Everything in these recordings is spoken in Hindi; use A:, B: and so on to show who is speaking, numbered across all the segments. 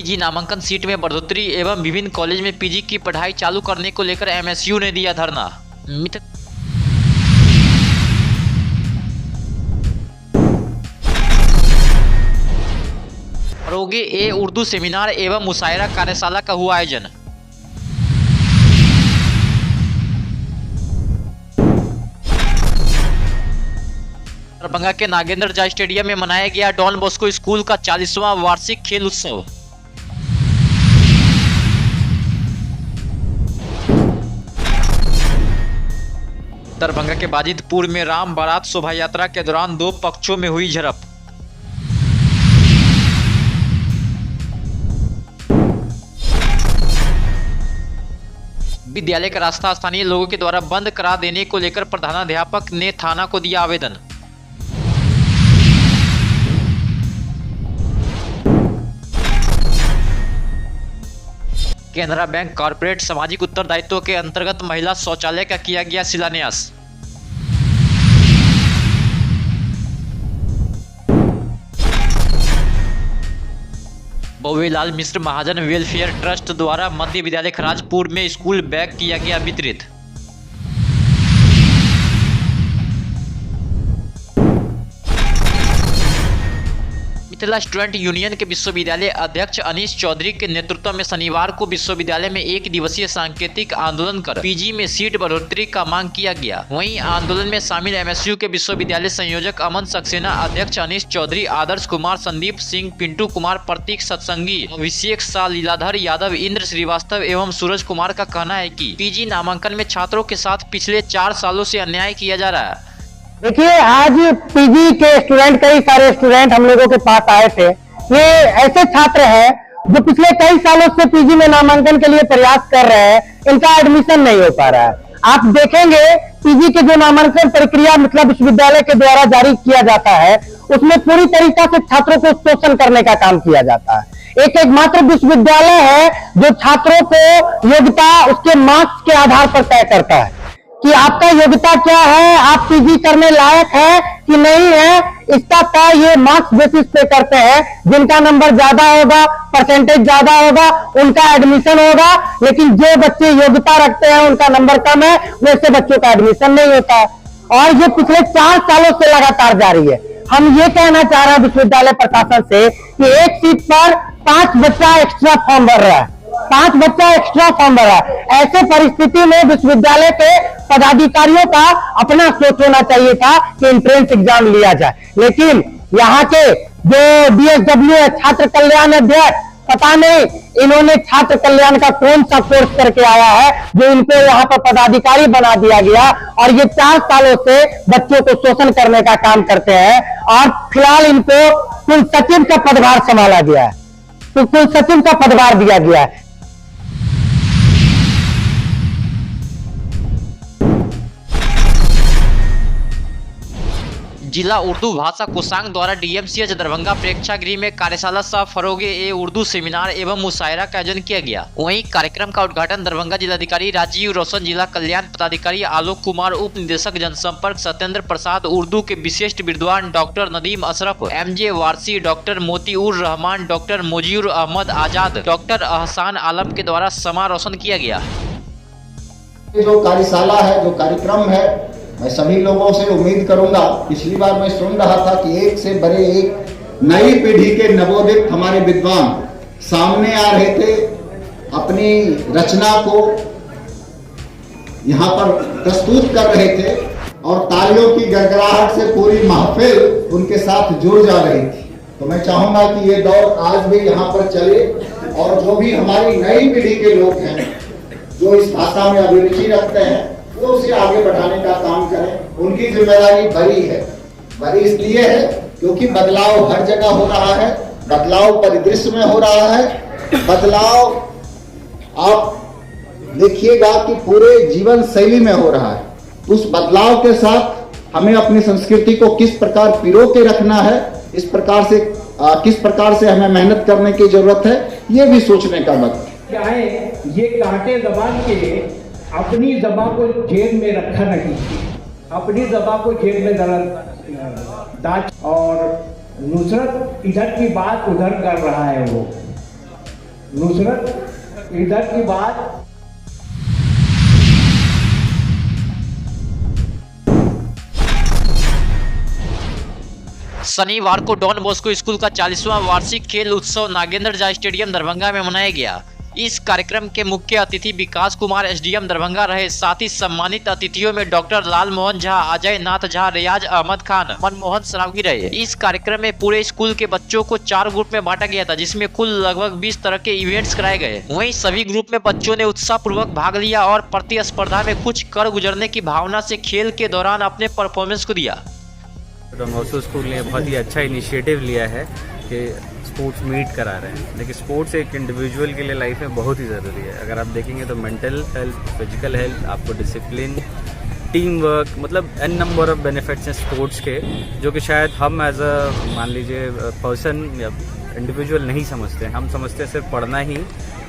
A: पीजी नामांकन सीट में बढ़ोतरी एवं विभिन्न कॉलेज में पीजी की पढ़ाई चालू करने को लेकर एमएसयू ने दिया धरना। फरोगे ए उर्दू सेमिनार एवं मुशायरा कार्यशाला का हुआ आयोजन। दरभंगा के नागेंद्र झा स्टेडियम में मनाया गया डॉन बॉस्को स्कूल का 40वां वार्षिक खेल उत्सव। दरभंगा के बाजिदपुर में राम बारात शोभा यात्रा के दौरान 2 पक्षों में हुई झड़प। विद्यालय का रास्ता स्थानीय लोगों के द्वारा बंद करा देने को लेकर प्रधानाध्यापक ने थाना को दिया आवेदन। केनरा बैंक कॉर्पोरेट सामाजिक उत्तरदायित्व के अंतर्गत महिला शौचालय का किया गया शिलान्यास। बउवेलाल मिश्र महाजन वेलफेयर ट्रस्ट द्वारा मध्य विद्यालय खराजपुर में स्कूल बैग किया गया वितरित। मिथिला स्टूडेंट यूनियन के विश्वविद्यालय अध्यक्ष अनीश चौधरी के नेतृत्व में शनिवार को विश्वविद्यालय में 1 दिवसीय सांकेतिक आंदोलन कर पीजी में सीट बढ़ोतरी का मांग किया गया। वहीं आंदोलन में शामिल एमएसयू के विश्वविद्यालय संयोजक अमन सक्सेना, अध्यक्ष अनीश चौधरी, आदर्श कुमार, संदीप सिंह, पिंटू कुमार, प्रतीक सत्संगी, अभिषेक शाह, लीलाधर यादव, इंद्र श्रीवास्तव एवं सूरज कुमार का कहना है कि पीजी नामांकन में छात्रों के साथ पिछले 4 सालों से अन्याय किया जा रहा है।
B: देखिए, आज पीजी के स्टूडेंट, कई सारे स्टूडेंट हम लोगों के पास आए थे। ये ऐसे छात्र हैं जो पिछले कई सालों से पीजी में नामांकन के लिए प्रयास कर रहे हैं, इनका एडमिशन नहीं हो पा रहा है। आप देखेंगे पीजी के जो नामांकन प्रक्रिया मतलब विश्वविद्यालय के द्वारा जारी किया जाता है, उसमें पूरी तरीका से छात्रों को शोषण करने का काम किया जाता है। एकमात्र विश्वविद्यालय है जो छात्रों को योग्यता उसके मार्क्स के आधार पर तय करता है कि आपका योग्यता क्या है, आप पीजी करने लायक है कि नहीं है, इसका तय ये मार्क्स बेसिस पे करते हैं। जिनका नंबर ज्यादा होगा, परसेंटेज ज्यादा होगा, उनका एडमिशन होगा, लेकिन जो बच्चे योग्यता रखते हैं उनका नंबर कम है, वैसे बच्चों का एडमिशन नहीं होता है। और ये पिछले 4 सालों से लगातार जारी है। हम ये कहना चाह रहे हैं विश्वविद्यालय प्रशासन से कि एक सीट पर 5 बच्चा एक्स्ट्रा फॉर्म भर रहा है, 5 बच्चा एक्स्ट्रा फॉर्म भरा। ऐसे परिस्थिति में विश्वविद्यालय के पदाधिकारियों का अपना सोच होना चाहिए था कि एंट्रेंस एग्जाम लिया जाए, लेकिन यहाँ के जो बीएसडब्ल्यू है, छात्र कल्याण अध्यक्ष, पता नहीं इन्होंने छात्र कल्याण का कौन सा कोर्स करके आया है जो इनको यहाँ पर पदाधिकारी बना दिया गया, और ये 4 सालों से बच्चों को शोषण करने का काम करते हैं। और फिलहाल इनको कुल सचिव का पदभार संभाला गया है, तो कुल सचिव का पदभार दिया गया है।
A: जिला उर्दू भाषा कोषांग द्वारा डीएमसीएच दरभंगा प्रेक्षागृह में कार्यशाला सह फरोगे ए उर्दू सेमिनार एवं मुशायरा का आयोजन किया गया। वहीं कार्यक्रम का उद्घाटन दरभंगा जिलाधिकारी राजीव रोशन, जिला कल्याण पदाधिकारी आलोक कुमार, उप निदेशक जनसंपर्क सत्येंद्र प्रसाद, उर्दू के विशिष्ट विद्वान doctor Nadeem Ashraf, MJ Warsi, doctor Motiur Rahman, doctor Mojiur Ahmad Azad, doctor Ahsan Alam के द्वारा समा रोशन किया गया।
C: जो कार्यशाला है, जो कार्यक्रम है, मैं सभी लोगों से उम्मीद करूंगा। पिछली बार मैं सुन रहा था कि एक से बड़े एक नई पीढ़ी के नवोदित हमारे विद्वान सामने आ रहे थे, अपनी रचना को यहाँ पर प्रस्तुत कर रहे थे और तालियों की गड़गड़ाहट से पूरी महफिल उनके साथ जुड़ जा रही थी। तो मैं चाहूंगा कि ये दौर आज भी यहाँ पर चले और जो भी हमारी नई पीढ़ी के लोग हैं जो इस भाषा में अभिरुचि रखते हैं वो उसे आगे बढ़ाने का काम करें। उनकी जिम्मेदारी बड़ी है। बड़ी इसलिए है क्योंकि बदलाव हर जगह हो रहा है, बदलाव परिदृश्य में हो रहा है, बदलाव आप देखिएगा कि पूरे जीवन शैली में हो रहा है। उस बदलाव के साथ हमें अपनी संस्कृति को किस प्रकार पिरो के रखना है, इस प्रकार से किस प्रकार से हमें मेहनत करने की जरूरत है, ये भी सोचने का वक्त
D: है। ये कांटे जबान के अपनी जबान को जेब में रखा नहीं, अपनी जबान को जेब में दाच, और नुसरत इधर की बात उधर कर रहा है। वो नुसरत इधर की बात
A: शनिवार को डॉन बॉस्को स्कूल का 40वां वार्षिक खेल उत्सव नागेंद्र झा स्टेडियम दरभंगा में मनाया गया। इस कार्यक्रम के मुख्य अतिथि विकास कुमार एसडीएम दरभंगा रहे। साथ ही सम्मानित अतिथियों में डॉक्टर लाल मोहन झा, अजय नाथ झा, रियाज अहमद खान, मनमोहन सरावगी रहे। इस कार्यक्रम में पूरे स्कूल के बच्चों को 4 ग्रुप में बांटा गया था, जिसमें कुल लगभग 20 तरह के इवेंट्स कराए गए। वहीं सभी ग्रुप में बच्चों ने उत्साहपूर्वक भाग लिया और प्रतिस्पर्धा में कुछ कर गुजरने की भावना से खेल के दौरान अपने परफॉर्मेंस को दिया।
E: डॉन बॉस्को स्कूल ने बहुत ही अच्छा इनिशिएटिव लिया है कि स्पोर्ट्स मीट करा रहे हैं। देखिए, स्पोर्ट्स एक इंडिविजुअल के लिए लाइफ में बहुत ही ज़रूरी है। अगर आप देखेंगे तो मेंटल हेल्थ, फिजिकल हेल्थ, आपको डिसिप्लिन, टीम वर्क, मतलब एन नंबर ऑफ बेनिफिट्स हैं स्पोर्ट्स के, जो कि शायद हम एज अ मान लीजिए पर्सन या इंडिविजुअल नहीं समझते। हम समझते हैं सिर्फ पढ़ना ही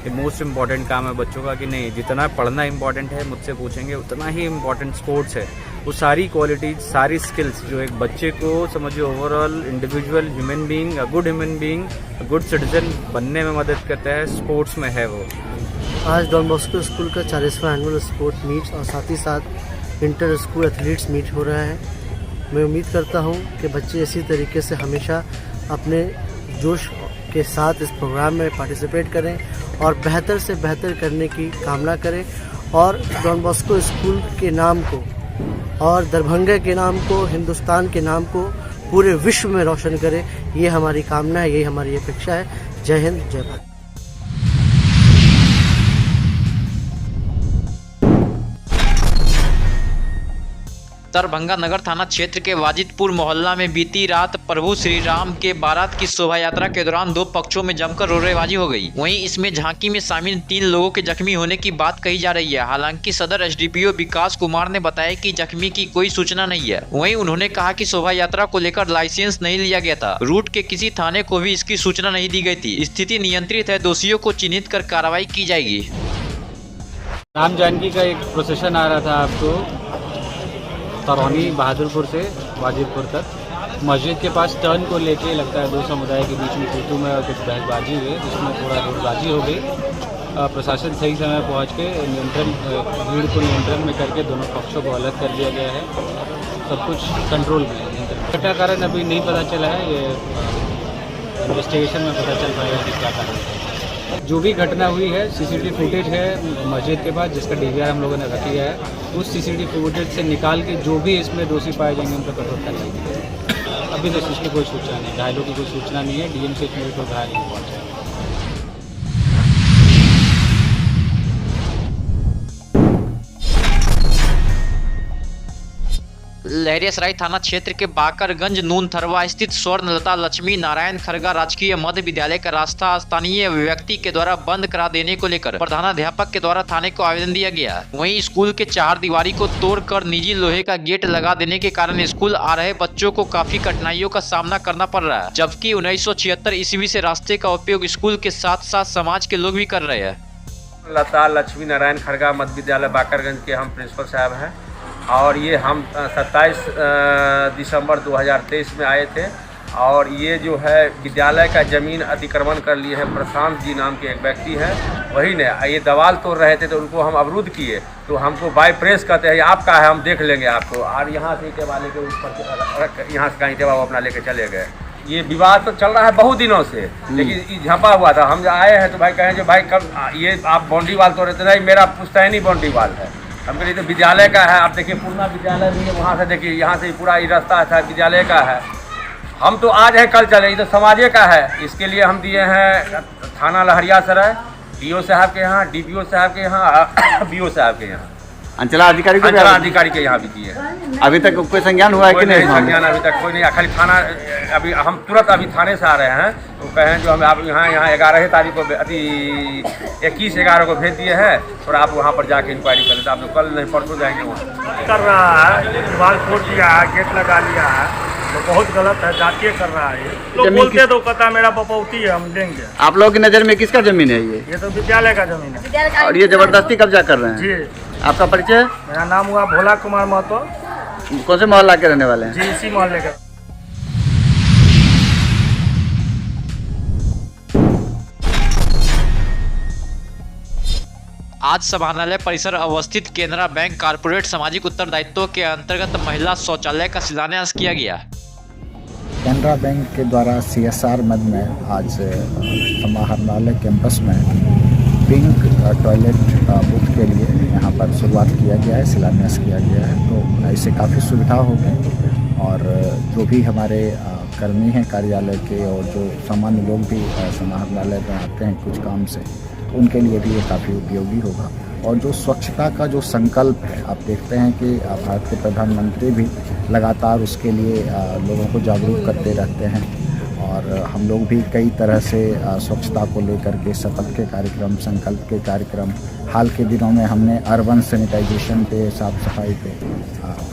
E: मोस्ट इम्पॉर्टेंट काम है बच्चों का, कि नहीं, जितना पढ़ना इम्पॉर्टेंट है मुझसे पूछेंगे उतना ही इम्पॉर्टेंट स्पोर्ट्स है। वो सारी क्वालिटीज, सारी स्किल्स जो एक बच्चे को समझिए overall individual human being, a good human being, a good citizen बनने में मदद करता है, स्पोर्ट्स में है वो।
F: आज डॉन बॉस्को स्कूल का 40वां एनुअल स्पोर्ट मीट और साथ ही साथ इंटर स्कूल एथलीट्स मीट हो रहा है। मैं उम्मीद करता हूं कि बच्चे इसी तरीके से हमेशा अपने जोश के साथ इस प्रोग्राम में पार्टिसिपेट करें और बेहतर से बेहतर करने की कामना करें और डॉन बॉस्को स्कूल के नाम को और दरभंगा के नाम को, हिंदुस्तान के नाम को पूरे विश्व में रोशन करें। ये हमारी कामना है, ये हमारी अपेक्षा है। जय हिंद, जय भारत।
A: दरभंगा नगर थाना क्षेत्र के वाजिदपुर मोहल्ला में बीती रात प्रभु श्री राम के बारात की शोभा यात्रा के दौरान 2 पक्षों में जमकर रोरेबाजी हो गई। वहीं इसमें झांकी में शामिल 3 लोगों के जख्मी होने की बात कही जा रही है। हालांकि सदर एसडीपीओ विकास कुमार ने बताया कि जख्मी की कोई सूचना नहीं है। वहीं उन्होंने कहा कि शोभा यात्रा को लेकर लाइसेंस नहीं लिया गया था। रूट के किसी थाने को भी इसकी सूचना नहीं दी गई थी। स्थिति नियंत्रित है, दोषियों को चिन्हित कर कार्रवाई की जाएगी।
E: राम जानकी का एक प्रोसेशन आ रहा था आपको तरौनी बहादुरपुर से वाजिदपुर तक। मस्जिद के पास टर्न को लेके लगता है 2 समुदाय के बीच में तू में और कुछ बहसबाजी हुई, जिसमें थोड़ा रोडबाजी हो गई। प्रशासन सही समय पहुंच के भीड़ को नियंत्रण में करके दोनों पक्षों को अलग कर दिया गया है। सब कुछ कंट्रोल में है। घटना कारण अभी नहीं पता चला है, ये इन्वेस्टिगेशन में पता चल पाएगा कि क्या कारण है। जो भी घटना हुई है, सीसीटीवी फुटेज है मस्जिद के पास, जिसका डीवीआर हम लोगों ने रख लिया है। उस सीसीटीवी फुटेज से निकाल के जो भी इसमें दोषी पाए जाएंगे उन पर कठोर कार्रवाई की जाएगी। अभी तक इसकी कोई सूचना नहीं, घायलों की कोई सूचना नहीं है। डीएमसीएच में कोई घायल नहीं पहुँचा है।
A: लहरियासराय थाना क्षेत्र के बाकरगंज नूनथरवा स्थित स्वर्णलता लक्ष्मी नारायण खरगा राजकीय मध्य विद्यालय का रास्ता स्थानीय व्यक्ति के द्वारा बंद करा देने को लेकर प्रधानाध्यापक के द्वारा थाने को आवेदन दिया गया। वहीं स्कूल के 4 दीवारी को तोड़कर निजी लोहे का गेट लगा देने के कारण स्कूल आ रहे बच्चों को काफी कठिनाइयों का सामना करना पड़ रहा है। जबकि 1976 ईस्वी से रास्ते का उपयोग स्कूल के साथ साथ समाज के लोग भी कर रहे हैं।
G: लता लक्ष्मी नारायण खरगा मध्य विद्यालय बाकरगंज के हम प्रिंसिपल साहब हैं और ये हम 27 दिसंबर 2023 में आए थे और ये जो है विद्यालय का ज़मीन अतिक्रमण कर लिए हैं। प्रशांत जी नाम के एक व्यक्ति हैं, वही ने ये दीवार तोड़ रहे थे तो उनको हम अवरुद्ध किए। तो हमको बाय प्रेस कहते हैं आपका है, हम देख लेंगे आपको। और यहाँ से ईंटे वाले के ऊपर यहाँ से ईंटे वो अपना लेके चले गए। ये विवाद तो चल रहा है बहुत दिनों से, लेकिन झपा हुआ था। हम आए हैं तो भाई कहें जो भाई कब ये आप बाउंड्री वाल तोड़ रहे थे? नहीं, मेरा पुश्तैनी बाउंड्री वाल है। हम कह रहे तो विद्यालय का है। आप देखिए पूर्णा विद्यालय भी है, वहाँ से देखिए यहाँ से पूरा ये रास्ता था विद्यालय का है। हम तो आज हैं कल चले, ये तो समाजे का है। इसके लिए हम दिए हैं थाना लहरियासराय, डीओ साहब के यहाँ, डीपीओ साहब के यहाँ, बीओ साहब के यहाँ,
H: अंचलाधिकारी
G: के यहाँ भी दिए हैं।
H: अभी तक कोई संज्ञान हुआ है कि नहीं?
G: संज्ञान अभी तक कोई नहीं। खाली थाना अभी हम तुरंत अभी थाने से आ रहे हैं तो कहें जो हम आप यहाँ 11 तारीख को 21/11 को भेज दिए हैं और आप वहाँ पर जाके इंक्वायरी कर लेते। आप लोग कल नहीं परसों जाएंगे वहाँ।
I: कर रहा है, दीवार तोड़ दिया है, गेट लगा लिया है, तो बहुत गलत है। जातीय कर रहा है। लोग बोलते तो कहता मेरा बपौती है, हम देंगे।
H: आप लोगों की नज़र में किसका जमीन है ये?
I: तो विद्यालय का जमीन है
H: और ये जबरदस्ती कब्जा कर रहे हैं
I: जी।
H: आपका परिचय?
I: मेरा नाम हुआ भोला कुमार महतो।
H: कौन से मोहल्ला के रहने वाले हैं?
I: जी, इसी मोहल्ले का।
A: आज समाहरणालय परिसर अवस्थित केनरा बैंक कॉर्पोरेट सामाजिक उत्तरदायित्व के अंतर्गत महिला शौचालय का शिलान्यास किया गया।
J: केनरा बैंक के द्वारा CSR मद में आज समाहरणालय कैंपस में पिंक टॉयलेट बूथ के लिए यहाँ पर शुरुआत किया गया है, शिलान्यास किया गया है। तो इससे काफ़ी सुविधा होगी और जो भी हमारे कर्मी हैं कार्यालय के और जो सामान्य लोग भी समाहरणालय में आते हैं कुछ काम से, तो उनके लिए भी ये काफ़ी उपयोगी होगा। और जो स्वच्छता का जो संकल्प है, आप देखते हैं कि भारत के प्रधानमंत्री भी लगातार उसके लिए लोगों को जागरूक करते रहते हैं और हम लोग भी कई तरह से स्वच्छता को लेकर के शपथ के कार्यक्रम, संकल्प के कार्यक्रम, हाल के दिनों में हमने अर्बन सैनिटाइजेशन पे, साफ सफाई पे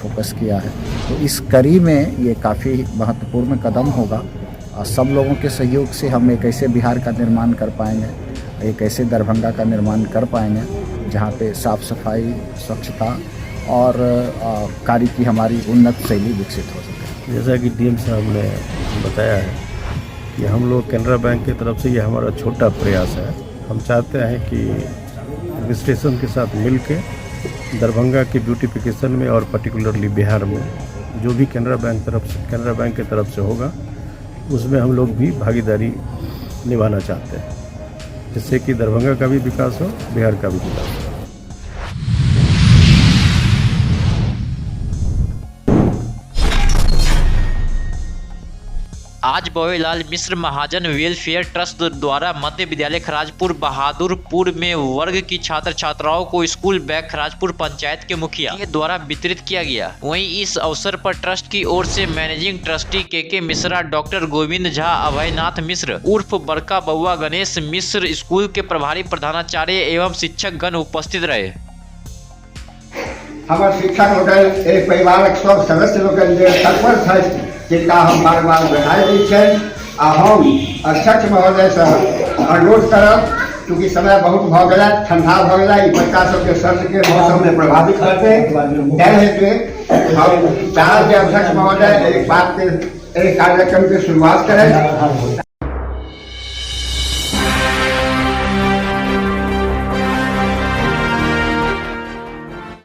J: फोकस किया है। तो इस कड़ी में ये काफ़ी महत्वपूर्ण कदम होगा। सब लोगों के सहयोग से हम एक ऐसे बिहार का निर्माण कर पाएंगे, एक ऐसे दरभंगा का निर्माण कर पाएंगे जहाँ पे साफ सफाई, स्वच्छता और कार्य की हमारी उन्नत शैली विकसित हो सके।
K: जैसा कि DM साहब ने बताया है कि हम लोग केनरा बैंक की तरफ से ये हमारा छोटा प्रयास है। हम चाहते हैं कि एडमिनिस्ट्रेशन के साथ मिलके दरभंगा के ब्यूटिफिकेशन में और पर्टिकुलरली बिहार में जो भी केनरा बैंक की तरफ से होगा उसमें हम लोग भी भागीदारी निभाना चाहते हैं, जिससे कि दरभंगा का भी विकास हो, बिहार का भी विकास हो।
A: आज भोवेलाल मिश्र महाजन वेलफेयर ट्रस्ट द्वारा मध्य विद्यालय खराजपुर बहादुरपुर में वर्ग की छात्र छात्राओं को स्कूल बैग खराजपुर पंचायत के मुखिया के द्वारा वितरित किया गया। वहीं इस अवसर पर ट्रस्ट की ओर से मैनेजिंग ट्रस्टी के मिश्रा, डॉक्टर गोविंद झा, अभयनाथ मिश्र उर्फ बड़का बउआ, गणेश मिश्र, स्कूल के प्रभारी प्रधानाचार्य एवं शिक्षक गण उपस्थित रहे।
C: हमारे शिक्षक लोग एक परिवार सब सदस्य लोग जिनका हम बार बार बधाई दी है। हम अध्यक्ष महोदय से अनुरोध करब, क्योंकि समय बहुत भ गया, ठंडा भ गया, बच्चा सबके सर्द के मौसम में प्रभावित करते हम चार अध्यक्ष महोदय एक बात के एक कार्यक्रम की शुरुआत करें।